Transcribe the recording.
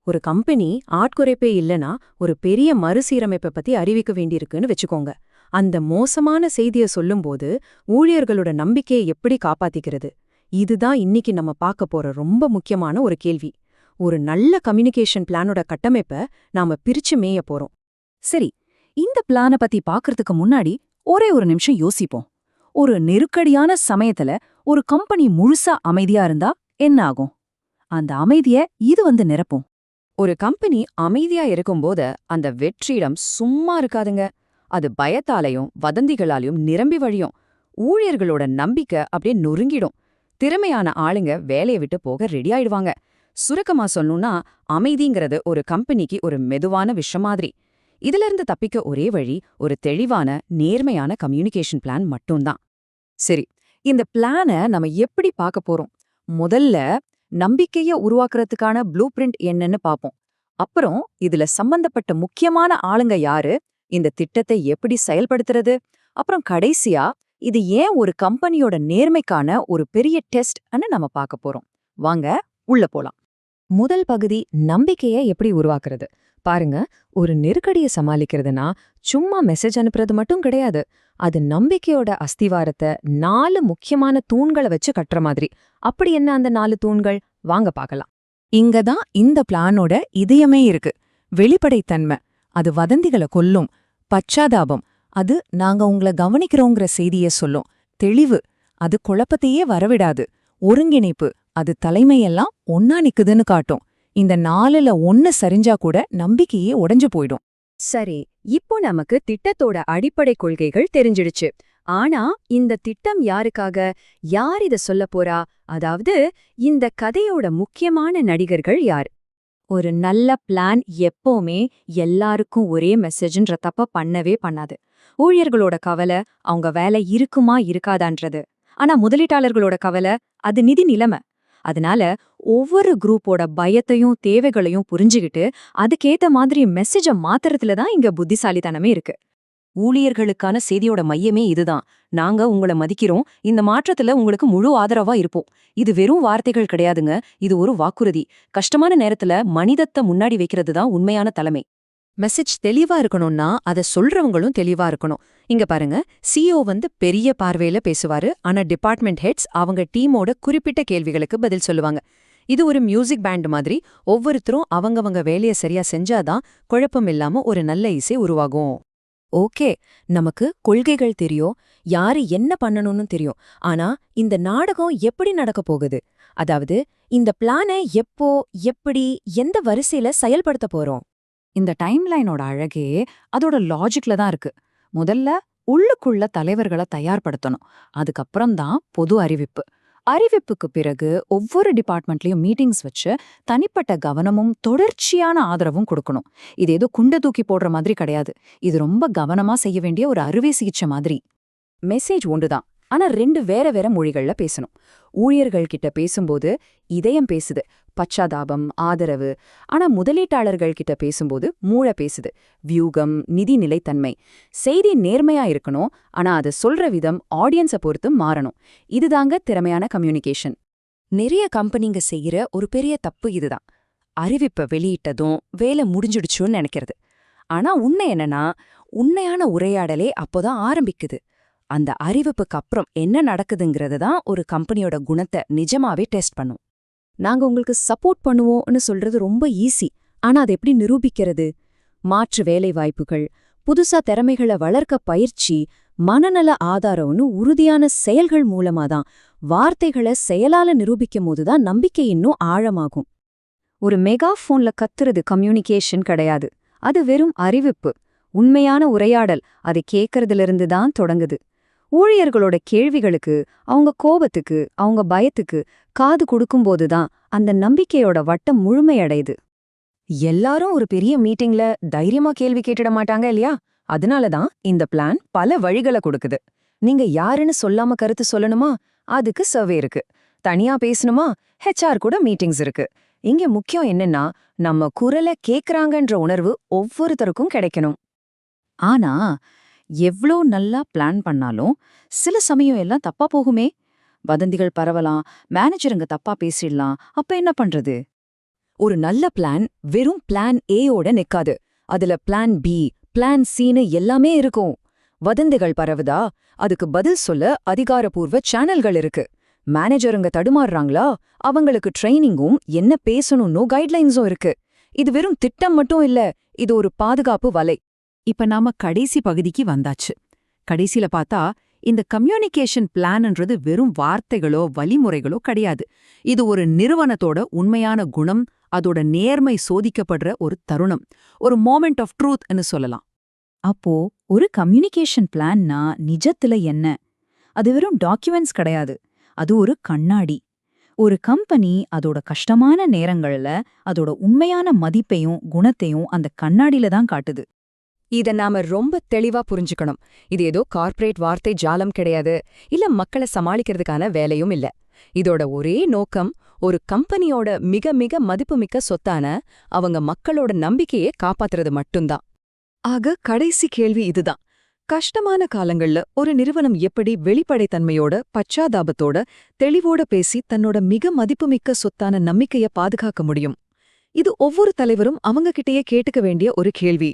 ஒரு கம்பெனி ஆட்குறைப்பே இல்லனா ஒரு பெரிய மறுசீரமைப்பை பத்தி அறிவிக்க வேண்டியிருக்குன்னு வச்சுக்கோங்க. அந்த மோசமான செய்திய சொல்லும்போது ஊழியர்களோட நம்பிக்கையை எப்படி காப்பாத்திக்கிறது? இதுதான் இன்னைக்கு நம்ம பார்க்க போற ரொம்ப முக்கியமான ஒரு கேள்வி. ஒரு நல்ல கம்யூனிகேஷன் பிளானோட கட்டமைப்ப நாம பிரிச்சு மேய போறோம். சரி, இந்த பிளான பத்தி பாக்குறதுக்கு முன்னாடி ஒரே ஒரு நிமிஷம் யோசிப்போம். ஒரு நெருக்கடியான சமயத்துல ஒரு கம்பெனி முழுசா அமைதியா இருந்தா என்ன ஆகும்? அந்த அமைதிய இது நிரப்பும். ஒரு கம்பெனி அமைதியா இருக்கும்போது அந்த வெற்றிடம் சும்மா இருக்காதுங்க. அது பயத்தாலையும் வதந்திகளாலையும் நிரம்பி வழியும். ஊழியர்களோட நம்பிக்கை அப்படியே நொறுங்கிடும். திறமையான ஆளுங்க வேலையை விட்டு போக ரெடி ஆயிடுவாங்க. சுருக்கமா சொல்லணும்னா, அமைதிங்கிறது ஒரு கம்பெனிக்கு ஒரு மெதுவான விஷயம் மாதிரி. இதுல இருந்து தப்பிக்க ஒரே வழி ஒரு தெளிவான நேர்மையான கம்யூனிகேஷன் பிளான் மட்டும்தான். சரி, இந்த பிளான நம்ம எப்படி பார்க்க போறோம்? முதல்ல நம்பிக்கைய உருவாக்குறதுக்கான ப்ளூ பிரிண்ட் என்னன்னு பாப்போம். அப்புறம் இதுல சம்பந்தப்பட்ட முக்கியமான ஆளுங்க யாரு, இந்த திட்டத்தை எப்படி செயல்படுத்துறது, அப்புறம் கடைசியா இது ஏன் ஒரு கம்பெனியோட நேர்மைக்கான ஒரு பெரிய டெஸ்ட்னு நம்ம பார்க்க போறோம். வாங்க உள்ள போலாம். முதல் பகுதி நம்பிக்கையை எப்படி உருவாக்குறது. பாருங்க, ஒரு நெருக்கடியை சமாளிக்கிறதுனா சும்மா மெசேஜ் அனுப்புறது மட்டும் கிடையாது. அது நம்பிக்கையோட அஸ்திவாரத்தை 4 முக்கியமான தூண்களை வச்சு கட்டுற மாதிரி. அப்படி என்ன அந்த 4 தூண்கள்? வாங்க பார்க்கலாம். இங்கதான் இந்த பிளானோட இதயமே இருக்கு. வெளிப்படைத்தன்மை, அது வதந்திகளை கொல்லும். பச்சாதாபம், அது நாங்க உங்கள கவனிக்கிறோங்கிற செய்திய சொல்லும். தெளிவு, அது குழப்பத்தையே வரவிடாது. ஒருங்கிணைப்பு, அது தலைமையெல்லாம் ஒன்னா நிக்குதுன்னு காட்டும். இந்த 4ல 1 சரிஞ்சா கூட நம்பிக்கையே உடைஞ்சு போயிடும். சரி, இப்போ நமக்கு திட்டத்தோட அடிப்படை கொள்கைகள் தெரிஞ்சிடுச்சு. ஆனா இந்த திட்டம் யாருக்காக? யார் இத சொல்லப் போறா? அதாவது இந்த கதையோட முக்கியமான நடிகர்கள் யார்? ஒரு நல்ல பிளான் எப்பவுமே எல்லாருக்கும் ஒரே மெசேஜ்ன்ற தப்ப பண்ணவே பண்ணாது. ஊழியர்களோட கவலை அவங்க வேலை இருக்குமா இருக்காதான்றது. ஆனா முதலீட்டாளர்களோட கவலை அது நிதி நிலைமை. அதனால ஒவ்வொரு குரூப்போட பயத்தையும் தேவைகளையும் புரிஞ்சுகிட்டு அதுக்கேத்த மாதிரி மெசேஜ மாத்துறதுல தான் இங்க புத்திசாலித்தனமே இருக்கு. ஊழியர்களுக்கான செய்தியோட மையமே இதுதான். நாங்க உங்கள மதிக்கிறோம், இந்த மாற்றத்துல உங்களுக்கு முழு ஆதரவா இருப்போம். இது வெறும் வார்த்தைகள் கிடையாதுங்க, இது ஒரு வாக்குறுதி. கஷ்டமான நேரத்துல மனிதத்தை முன்னாடி வைக்கிறது தான் உண்மையான தலைமை. மெசேஜ் தெளிவா இருக்கணும்னா அத சொல்றவங்களும் தெளிவா இருக்கணும். இங்க பாருங்க, சிஓ பெரிய பார்வையில பேசுவாரு. ஆனா டிபார்ட்மெண்ட் ஹெட்ஸ் அவங்க டீமோட குறிப்பிட்ட கேள்விகளுக்கு பதில் சொல்லுவாங்க. இது ஒரு மியூசிக் பேண்ட் மாதிரி. ஒவ்வொருத்தரும் அவங்கவங்க வேலைய சரியா செஞ்சாதான் குழப்பம் இல்லாம ஒரு நல்ல இசை உருவாகும். ஓகே, நமக்கு கொள்கைகள் தெரியும், யாரு என்ன பண்ணணும்னு தெரியும். ஆனா இந்த நாடகம் எப்படி நடக்க போகுது? அதாவது இந்த பிளான எப்போ, எப்படி, எந்த வரிசையில செயல்படுத்த போறோம்? இந்த டைம்லைனோட அழகே அதோட லாஜிக்ல தான் இருக்கு. முதல்ல உள்ளுக்குள்ள தலைவர்களை தயார்படுத்தணும். அதுக்கப்புறம் தான் பொது அறிவிப்பு. அறிவிப்புக்கு பிறகு ஒவ்வொரு டிபார்ட்மெண்ட்லயும் மீட்டிங்ஸ் வச்சு தனிப்பட்ட கவனமும் தொடர்ச்சியான ஆதரவும் கொடுக்கணும். இது ஏதோ குண்டை தூக்கி போடுற மாதிரி கிடையாது. இது ரொம்ப கவனமா செய்ய வேண்டிய ஒரு அறுவை சிகிச்சை மாதிரி. மெசேஜ் ஒன்றுதான், ஆனா 2 வேற வேற மொழிகள்ல பேசணும். ஊழியர்கள் கிட்ட பேசும்போது இதயம் பேசுது, பச்சாதாபம், ஆதரவு. ஆனா முதலீட்டாளர்கள் கிட்ட பேசும்போது மூளை பேசுது, வியூகம், நிதி நிலைத்தன்மை. செய்தி நேர்மையா இருக்கணும், ஆனா அதை சொல்ற விதம் ஆடியன்ஸை பொறுத்து மாறணும். இதுதாங்க திறமையான கம்யூனிகேஷன். நிறைய கம்பெனிங்க செய்யற ஒரு பெரிய தப்பு இதுதான். அறிவிப்பை வெளியிட்டதும் வேலை முடிஞ்சிடுச்சுன்னு நினைக்கிறது. ஆனா உண்மை என்னன்னா, உண்மையான உரையாடலே அப்போதான் ஆரம்பிக்குது. அந்த அறிவிப்புக்கு அப்புறம் என்ன நடக்குதுங்கிறது தான் ஒரு கம்பெனியோட குணத்தை நிஜமாவே டெஸ்ட் பண்ணும். நாங்க உங்களுக்கு சப்போர்ட் பண்ணுவோம்னு சொல்றது ரொம்ப ஈஸி. ஆனா அதை எப்படி நிரூபிக்கிறது? மாற்று வேலை வாய்ப்புகள், புதுசா திறமைகளை வளர்க்க பயிற்சி, மனநல ஆதாரம்னு உறுதியான செயல்கள் மூலமாதான். வார்த்தைகளை செயலால நிரூபிக்கும் போதுதான் நம்பிக்கை இன்னும் ஆழமாகும். ஒரு மெகாஃபோன்ல கத்துறது கம்யூனிகேஷன் கிடையாது. அது வெறும் அறிவிப்பு. உண்மையான உரையாடல் அதை கேட்கறதிலிருந்து தான் தொடங்குது. ஊழியர்களோட கேள்விகளுக்கு, அவங்க கோபத்துக்கு, அவங்க பயத்துக்கு காது கொடுக்கும்போதுதான் அந்த நம்பிக்கையோட வட்டம் முழுமையடையுது. எல்லாரும் ஒரு பெரிய மீட்டிங்ல தைரியமா கேள்வி கேட்டுட மாட்டாங்க இல்லையா? அதனாலதான் இந்த பிளான் பல வழிகளை கொடுக்குது. நீங்க யாருன்னு சொல்லாம கருத்து சொல்லணுமா? அதுக்கு சர்வே இருக்கு. தனியா பேசணுமா? ஹெச்ஆர் கூட மீட்டிங்ஸ் இருக்கு. இங்க முக்கியம் என்னன்னா, நம்ம குரலை கேக்குறாங்கன்ற உணர்வு ஒவ்வொருத்தருக்கும் கிடைக்கணும். ஆனா எவ்ளோ நல்லா பிளான் பண்ணாலும் சில சமயம் எல்லாம் தப்பா போகுமே. வதந்திகள் பரவலாம், மேனேஜருங்க தப்பா பேசிடலாம். அப்ப என்ன பண்றது? ஒரு நல்ல பிளான் வெறும் பிளான் ஏயோட நிக்காது. அதுல பிளான் பி, பிளான் சின்னு எல்லாமே இருக்கும். வதந்திகள் பரவுதா, அதுக்கு பதில் சொல்ல அதிகாரப்பூர்வ சேனல்கள் இருக்கு. மேனேஜருங்க தடுமாறுறாங்களா, அவங்களுக்கு ட்ரைனிங்கும் என்ன பேசணும்னு கைட்லைன்ஸும் இருக்கு. இது வெறும் திட்டம் மட்டும் இல்ல, இது ஒரு பாதுகாப்பு வலை. இப்ப நாம கடைசி பகுதிக்கு வந்தாச்சு. கடைசில பார்த்தா இந்த கம்யூனிகேஷன் பிளான்ன்றது வெறும் வார்த்தைகளோ வழிமுறைகளோ கிடையாது. இது ஒரு நிறுவனத்தோட உண்மையான குணம், அதோட நேர்மை சோதிக்கப்படுற ஒரு தருணம், ஒரு மோமெண்ட் ஆஃப் ட்ரூத்னு சொல்லலாம். அப்போ ஒரு கம்யூனிகேஷன் பிளான்னா நிஜத்துல என்ன? அது வெறும் டாக்குமெண்ட்ஸ் கிடையாது, அது ஒரு கண்ணாடி. ஒரு கம்பெனி அதோட கஷ்டமான நேரங்கள்ல அதோட உண்மையான மதிப்பையும் குணத்தையும் அந்த கண்ணாடியில தான் காட்டுது. இத நாம ரொம்ப தெளிவா புரிஞ்சுக்கணும். இது ஏதோ கார்ப்பரேட் வார்த்தை ஜாலம் கிடையாது, இல்ல மக்களை சமாளிக்கிறதுக்கான வேலையும் இல்ல. இதோட ஒரே நோக்கம் ஒரு கம்பெனியோட மிக மிக மதிப்புமிக்க சொத்தான அவங்க மக்களோட நம்பிக்கையை காப்பாத்துறது மட்டும்தான். ஆக கடைசி கேள்வி இதுதான். கஷ்டமான காலங்கள்ல ஒரு நிறுவனம் எப்படி வெளிப்படைத்தன்மையோட, பச்சாதாபத்தோட, தெளிவோட பேசி தன்னோட மிக மதிப்புமிக்க சொத்தான நம்பிக்கைய பாதுகாக்க முடியும்? இது ஒவ்வொரு தலைவரும் அவங்க கிட்டயே கேட்டுக்க வேண்டிய ஒரு கேள்வி.